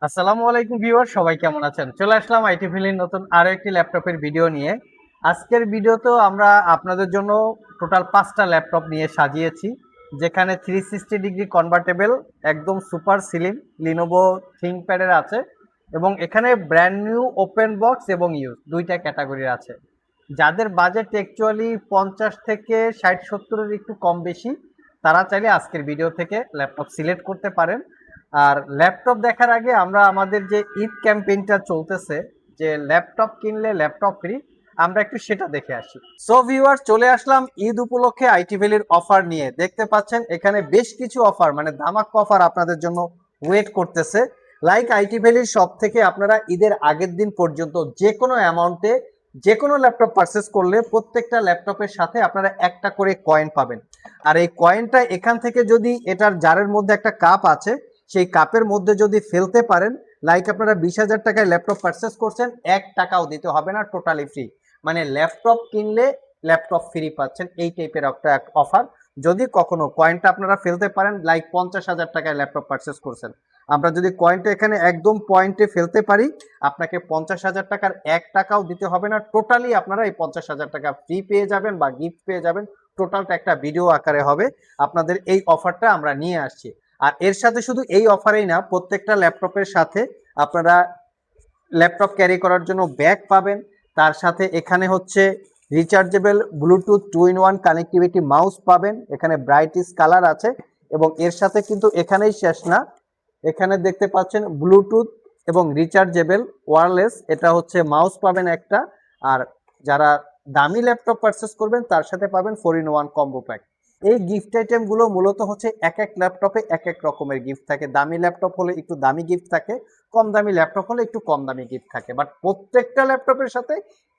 আসসালামু আলাইকুম ভিউয়ার, সবাই কেমন আছেন? চলে আসলাম আইটি ভ্যালির নতুন আরো একটি ল্যাপটপের ভিডিও নিয়ে। আজকের ভিডিওতেও আমরা আপনাদের জন্য টোটাল 5টা ল্যাপটপ নিয়ে সাজিয়েছি, যেখানে 360 ডিগ্রি কনভার্টেবল একদম সুপার স্লিম লিনোভো থিংকপ্যাডের আছে, এবং এখানে ব্র্যান্ড নিউ ওপেন বক্স এবং ইউজ দুইটা ক্যাটাগরির আছে। যাদের বাজেট অ্যাকচুয়ালি 50 থেকে 60-70-এর একটু কম বেশি, তারা চাইলে আজকের ভিডিও থেকে ল্যাপটপ সিলেক্ট করতে পারেন। আর ল্যাপটপ দেখার আগে আমরা আমাদের যে ঈদ ক্যাম্পেইনটা চলতেছে, যে ল্যাপটপ কিনলে ল্যাপটপ ফ্রি, আমরা একটু সেটা দেখে আসি। সো ভিউয়ার, চলে আসলাম ঈদ উপলক্ষে আইটি ভ্যালির অফার নিয়ে। দেখতে পাচ্ছেন এখানে বেশ কিছু অফার, মানে ধামাকা অফার আপনাদের জন্য ওয়েট করতেছে। লাইক আইটি ভ্যালির সব থেকে আপনারা ঈদের আগের দিন পর্যন্ত যে কোনো অ্যামাউন্টে যে কোনো ল্যাপটপ পারচেস করলে প্রত্যেকটা ল্যাপটপের সাথে আপনারা একটা করে কয়েন পাবেন। আর এই কয়েনটা এখান থেকে যদি এটার জারের মধ্যে একটা কাপ আছে, সেই কাপের মধ্যে যদি ফেলতে পারেন, লাইক আপনারা 20,000 টাকায় ল্যাপটপ পারচেস করছেন, 1 টাকাও দিতে হবে না, টোটালি ফ্রি। মানে ল্যাপটপ কিনলে ল্যাপটপ ফ্রি পাচ্ছেন, এই টাইপের একটা অফার। যদি কখনো কয়েনটা আপনারা ফেলতে পারেন, লাইক 50,000 টাকায় ল্যাপটপ পারচেস করছেন, আমরা যদি কয়েনটা এখানে একদম পয়েন্টে ফেলতে পারি, আপনাকে 50,000 টাকার 1 টাকাও দিতে হবে না, টোটালি আপনারা এই 50,000 টাকা ফ্রি পেয়ে যাবেন বা গিফট পেয়ে যাবেন। টোটালটা একটা ভিডিও আকারে হবে। আপনাদের এই অফারটা আমরা নিয়ে আসছি। আর এর সাথে শুধু এই অফারেই না, প্রত্যেকটা ল্যাপটপের সাথে আপনারা ল্যাপটপ ক্যারি করার জন্য ব্যাগ পাবেন। তার সাথে এখানে হচ্ছে rechargeable Bluetooth 2-in-1 connectivity mouse পাবেন। এখানে ব্রাইটিস কালার আছে, এবং এর সাথে কিন্তু এখানেই শেষ না, এখানে দেখতে পাচ্ছেন ব্লুটুথ এবং রিচার্জেবল ওয়্যারলেস, এটা হচ্ছে মাউস পাবেন একটা। আর যারা দামি ল্যাপটপ পারচেস করবেন তার সাথে পাবেন 4-in-1 কম্বো প্যাক। এই গিফট আইটেমগুলো মূলত হচ্ছে এক এক ল্যাপটপে এক এক রকমের গিফট থাকে। দামি ল্যাপটপ হলে একটু দামি গিফট থাকে, কম দামি ল্যাপটপ হলে একটু কম দামি গিফট থাকে, বাট প্রত্যেকটা ল্যাপটপের সাথে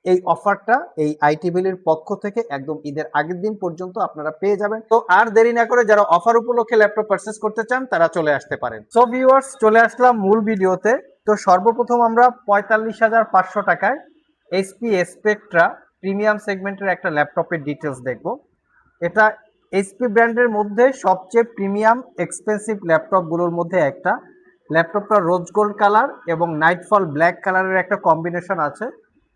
এই অফারটা এই আইটি ভ্যালির পক্ষ থেকে একদম ঈদের আগের দিন পর্যন্ত আপনারা পেয়ে যাবেন। তো আর দেরি না করে যারা অফার উপলক্ষে ল্যাপটপ পারচেস করতে চান তারা চলে আসতে পারেন। সো ভিউয়ার্স, চলে আসলাম মূল ভিডিওতে। তো সর্বপ্রথম আমরা 45,500 টাকায় এইচপি স্পেকট্রা প্রিমিয়াম সেগমেন্টের একটা ল্যাপটপের ডিটেলস দেখব। এটা এইচপি ব্র্যান্ডের মধ্যে সবচেয়ে প্রিমিয়াম এক্সপেন্সিভ ল্যাপটপগুলোর মধ্যে একটা। ল্যাপটপটা রোজ গোল্ড কালার এবং নাইটফল ব্ল্যাক কালারের একটা কম্বিনেশন আছে,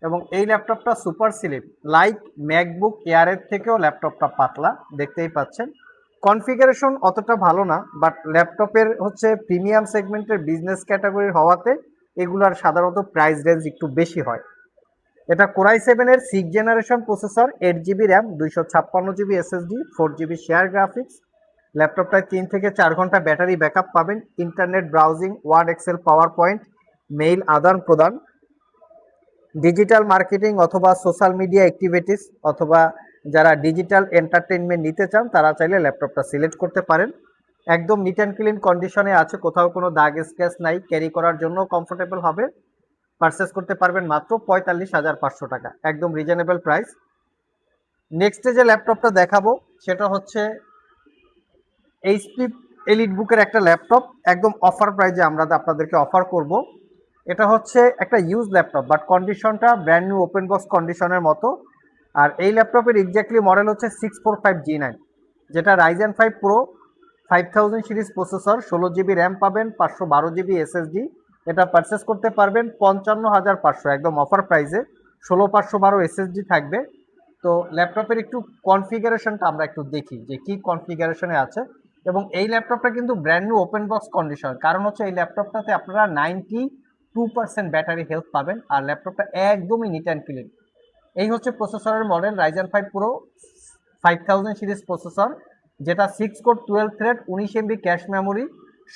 এবং এই ল্যাপটপটা সুপার স্লিম, লাইক ম্যাকবুক এয়ারের থেকেও ল্যাপটপটা পাতলা, দেখতেই পাচ্ছেন। কনফিগারেশন অতটা ভালো না, বাট ল্যাপটপের হচ্ছে প্রিমিয়াম সেগমেন্টের বিজনেস ক্যাটাগরির হওয়াতে এগুলার সাধারণত প্রাইস রেঞ্জ একটু বেশি হয়। এটা কোরাই 7-এর 6th generation processor, 8 GB RAM, 256 GB SSD, 4 GB share graphics. ল্যাপটপটায় 3 থেকে 4 ঘন্টা ব্যাটারি ব্যাকআপ পাবেন। Internet browsing, Word, Excel, PowerPoint, mail আদান প্রদান, ডিজিটাল মার্কেটিং অথবা সোশ্যাল মিডিয়া অ্যাক্টিভিটিস, অথবা যারা ডিজিটাল এন্টারটেনমেন্ট নিতে চান তারা চাইলে ল্যাপটপটা সিলেক্ট করতে পারেন। একদম নিট অ্যান্ড ক্লিন কন্ডিশনে আছে, কোথাও কোনো দাগ স্ক্র্যাচ নাই, ক্যারি করার জন্য কমফোর্টেবল হবে। পারচেস করতে পারবেন মাত্র 45,500 টাকা, একদম রিজনেবল প্রাইস। নেক্সটে যে ল্যাপটপটা দেখাবো সেটা হচ্ছে এইচপি এলিট বুকের একটা ল্যাপটপ, একদম অফার প্রাইজে আমরা আপনাদেরকে অফার করব। এটা হচ্ছে একটা ইউজ ল্যাপটপ, বাট কন্ডিশনটা ব্র্যান্ড নিউ ওপেন বক্স কন্ডিশনের মতো। আর এই ল্যাপটপের এক্স্যাক্টলি মডেল হচ্ছে 645G9, যেটা Ryzen 5 pro 5000 series processor, 16 GB RAM পাবেন, 512 জিবি এসএসডি। এটা পারচেস করতে পারবেন 55,500, একদম অফার প্রাইসে। 16/512 এসএসডি থাকবে। তো ল্যাপটপের একটু কনফিগারেশনটা আমরা একটু দেখি যে কি কনফিগারেশনে আছে। এবং এই ল্যাপটপটা কিন্তু brand new open box condition, কারণ হচ্ছে এই ল্যাপটপটাতে আপনারা 92% ব্যাটারি হেলথ পাবেন, আর ল্যাপটপটা একদমই নিট অ্যান্ড ক্লিন। এই হচ্ছে প্রসেসরের model, Ryzen 5 pro 5000 series processor, যেটা 6 core 12 thread, 19 MB cache memory,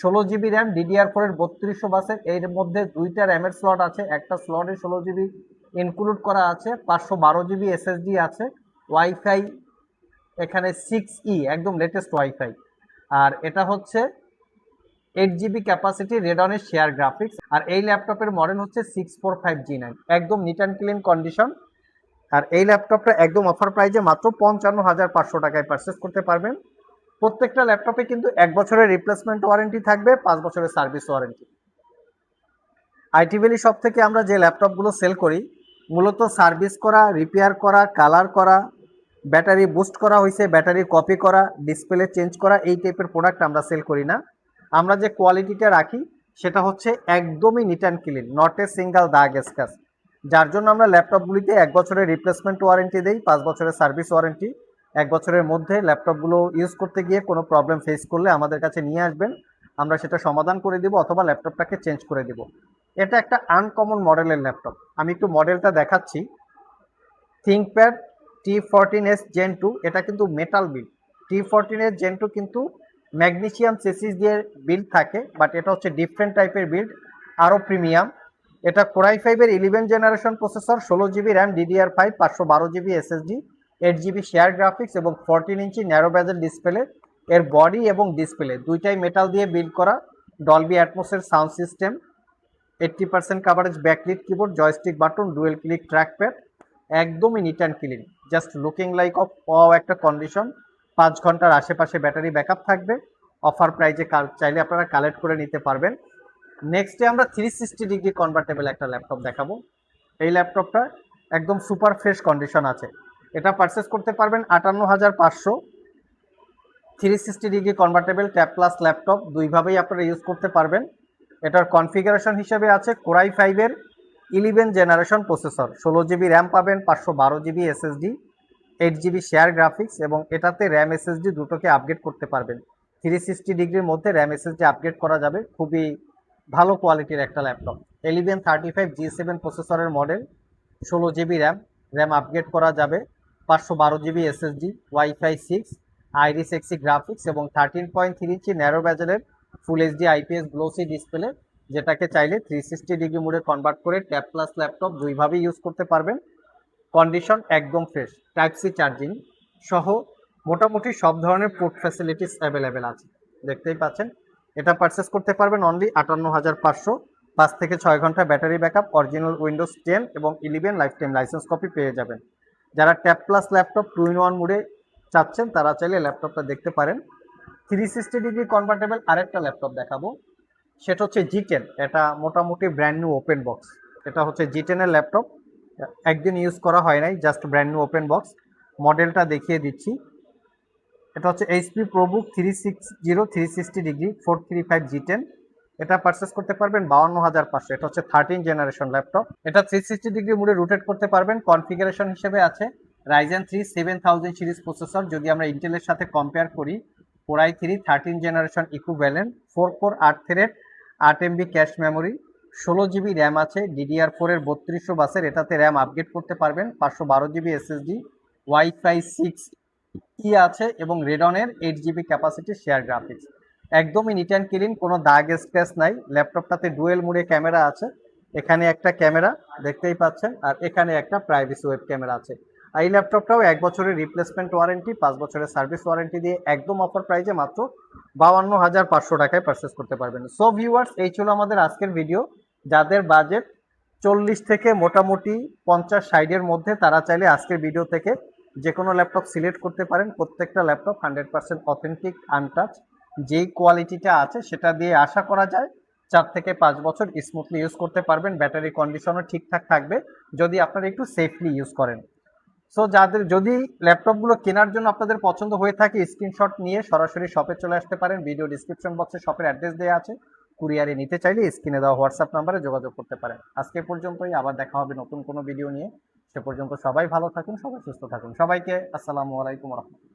16 GB RAM, DDR4-এর 3200 বাসের। এর মধ্যে দুইটা র্যামের স্লট আছে, একটা স্লটে 16 জিবি ইনক্লুড করা আছে, 512 জিবি এসএসডি আছে, ওয়াইফাই এখানে 6E, একদম লেটেস্ট ওয়াইফাই। আর এটা হচ্ছে 8 জিবি ক্যাপাসিটি রেডনের শেয়ার গ্রাফিক্স। আর এই ল্যাপটপের মডেল হচ্ছে 645G9, একদম নিট অ্যান্ড ক্লিন কন্ডিশন। আর এই ল্যাপটপটা একদম অফার প্রাইজে মাত্র 55,500 টাকায় পারচেস করতে পারবেন। প্রত্যেকটা ল্যাপটপে কিন্তু 1 বছরের রিপ্লেসমেন্ট ওয়ারেন্টি থাকবে, 5 বছরের service warranty. IT valley shop থেকে আমরা যে ল্যাপটপগুলো সেল করি, মূলত সার্ভিস করা, রিপেয়ার করা, কালার করা, ব্যাটারি বুস্ট করা হয়েছে, ব্যাটারি কপি করা, ডিসপ্লে চেঞ্জ করা, এই টাইপের প্রোডাক্ট আমরা সেল করি না। আমরা যে কোয়ালিটিটা রাখি সেটা হচ্ছে একদমই neat and clean, not a single দাগ স্ক্র্যাচ। যার জন্য আমরা ল্যাপটপগুলিতে 1 বছরের রিপ্লেসমেন্ট ওয়ারেন্টি দেই, 5 বছরের সার্ভিস ওয়ারেন্টি। 1 বছরের মধ্যে ল্যাপটপগুলো ইউজ করতে গিয়ে কোনো প্রবলেম ফেস করলে আমাদের কাছে নিয়ে আসবেন, আমরা সেটা সমাধান করে দিব অথবা ল্যাপটপটাকে চেঞ্জ করে দিব। এটা একটা আনকমন মডেলের ল্যাপটপ, আমি একটু মডেলটা দেখাচ্ছি। থিঙ্কপ্যাড T14S Gen 2, এটা কিন্তু মেটাল বিল্ড। T14S Gen 2 কিন্তু ম্যাগনেসিয়াম চেসিস দিয়ে বিল্ড থাকে, বাট এটা হচ্ছে ডিফারেন্ট টাইপের বিল্ড, আরও প্রিমিয়াম। এটা Core i5 এর 11 generation processor, 16 GB RAM, DDR5, 512 GB SSD, 8 GB share graphics এবং 14 ইঞ্চি ন্যারো বেজেল ডিসপ্লে। এর বডি এবং ডিসপ্লে দুইটাই মেটাল দিয়ে বিল্ড করা। ডলবি অ্যাটমসের sound system, 80% coverage, backlit keyboard, joystick button, dual click trackpad, একদমই neat and clean, just looking like of wow একটা condition. 5 ঘন্টার আশেপাশে ব্যাটারি ব্যাকআপ থাকবে। অফার প্রাইজে চাইলে আপনারা কালেক্ট করে নিতে পারবেন। নেক্সটে আমরা 360 ডিগ্রি কনভার্টেবল একটা ল্যাপটপ দেখাবো। এই ল্যাপটপটা একদম সুপার ফ্রেশ কন্ডিশন আছে। এটা পারচেস করতে পারবেন 58,500। 360 degree convertible tab plus laptop, দুইভাবেই আপনারা ইউজ করতে পারবেন। এটার কনফিগারেশন হিসেবে আছে Core i5 এর 11 জেনারেশন প্রসেসর, 16 GB র্যাম পাবেন, 512 GB SSD, 8 GB share graphics এবং এটাতে র্যাম SSD দুটোকে আপগ্রেড করতে পারবেন। 360 ডিগ্রির মধ্যে র্যাম SSD আপগ্রেড করা যাবে, খুবই ভালো কোয়ালিটির একটা ল্যাপটপ। 1135 G7 প্রসেসরের model, 16 GB RAM, RAM upgrade করা যাবে, 512 GB SSD, wifi 6, Iris Xe graphics এবং 13.3 ইঞ্চি ন্যারো বেজেলের full HD IPS glossy display, যেটাকে চাইলে 360 ডিগ্রি মোডে কনভার্ট করে ট্যাব প্লাস ল্যাপটপ দুইভাবেই ইউজ করতে পারবেন। কন্ডিশন একদম ফ্রেশ, টাইপ সি চার্জিং সহ মোটামুটি সব ধরনের পোর্ট ফ্যাসিলিটিস অ্যাভেলেবেল আছে, দেখতেই পাচ্ছেন। এটা পারচেস করতে পারবেন অনলি 58,500। 5 থেকে 6 ঘন্টা ব্যাটারি ব্যাকআপ, অরিজিনাল উইন্ডোজ 10 এবং 11 লাইফ টাইম লাইসেন্স কপি পেয়ে যাবেন। যারা ট্যাব প্লাস ল্যাপটপ 2-in-1 মোডে চাচ্ছেন তারা চাইলে ল্যাপটপটা দেখতে পারেন। 360 ডিগ্রি কনভার্টেবল আরেকটা ল্যাপটপ দেখাবো, সেটা হচ্ছে G10। এটা মোটামুটি ব্র্যান্ড নিউ ওপেন বক্স। এটা হচ্ছে G10 এর ল্যাপটপ, একদিন ইউজ করা হয় নাই, just brand new open box. মডেলটা দেখিয়ে দিচ্ছি। এটা হচ্ছে HP ProBook 360 360 ডিগ্রি 435 G10। এটা পারচেস করতে পারবেন 52,500। এটা হচ্ছে 13 জেনারেশন ল্যাপটপ। এটা 360 ডিগ্রি মোডে রোটেট করতে পারবেন। কনফিগারেশন হিসেবে আছে Ryzen 3 7000 সিরিজ প্রসেসর। যদি আমরা ইন্টেলের সাথে কম্পেয়ার করি, Core i3 13 generation equivalent, 4 core 8 thread, 8 MB cache memory, 16 GB RAM আছে, DDR4 এর 3200 বাসের, এটাতে র্যাম আপগ্রেড করতে পারবেন, 512 GB SSD, ওয়াইফাই 6 ই আছে এবং রেডনের 8 GB ক্যাপাসিটি শেয়ার গ্রাফিক্স। একদমই নিট অ্যান্ড ক্লিন, কোনো দাগ স্ক্র্যাচ নাই। ল্যাপটপটাতে ডুয়েল মোডে ক্যামেরা আছে, এখানে একটা ক্যামেরা দেখতেই পাচ্ছেন আর এখানে একটা প্রাইভেসি ওয়েব ক্যামেরা আছে। আর এই ল্যাপটপটাও 1 বছরের রিপ্লেসমেন্ট ওয়ারেন্টি, 5 বছরের সার্ভিস ওয়ারেন্টি দিয়ে একদম অফার প্রাইজে মাত্র 52,500 টাকায় পারচেস করতে পারবেন। সো ভিউয়ার্স, এই ছিল আমাদের আজকের ভিডিও। যাদের বাজেট 40 থেকে মোটামুটি 50-60 মধ্যে, তারা চাইলে আজকের ভিডিও থেকে যে কোনো ল্যাপটপ সিলেক্ট করতে পারেন। প্রত্যেকটা ল্যাপটপ 100% অথেন্টিক, আনটাচ। যেই কোয়ালিটিটা আছে সেটা দিয়ে আশা করা যায় 4 থেকে 5 বছর স্মুথলি ইউজ করতে পারবেন। ব্যাটারি কন্ডিশনও ঠিকঠাক থাকবে যদি আপনারা একটু সেফলি ইউজ করেন। সো যাদের যদি ল্যাপটপগুলো কেনার জন্য আপনাদের পছন্দ হয়ে থাকে, স্ক্রিনশট নিয়ে সরাসরি শপে চলে আসতে পারেন। ভিডিও ডিসক্রিপশন বক্সে শপের অ্যাড্রেস দেওয়া আছে। কুরিয়ারে নিতে চাইলে স্ক্রিনে দেওয়া হোয়াটসঅ্যাপ নাম্বারে যোগাযোগ করতে পারেন। আজকে পর্যন্তই, আবার দেখা হবে নতুন কোনো ভিডিও নিয়ে। সে পর্যন্ত সবাই ভালো থাকুন, সবাই সুস্থ থাকুন। সবাইকে আসসালামু আলাইকুম ওয়া রাহমাতুল্লাহ।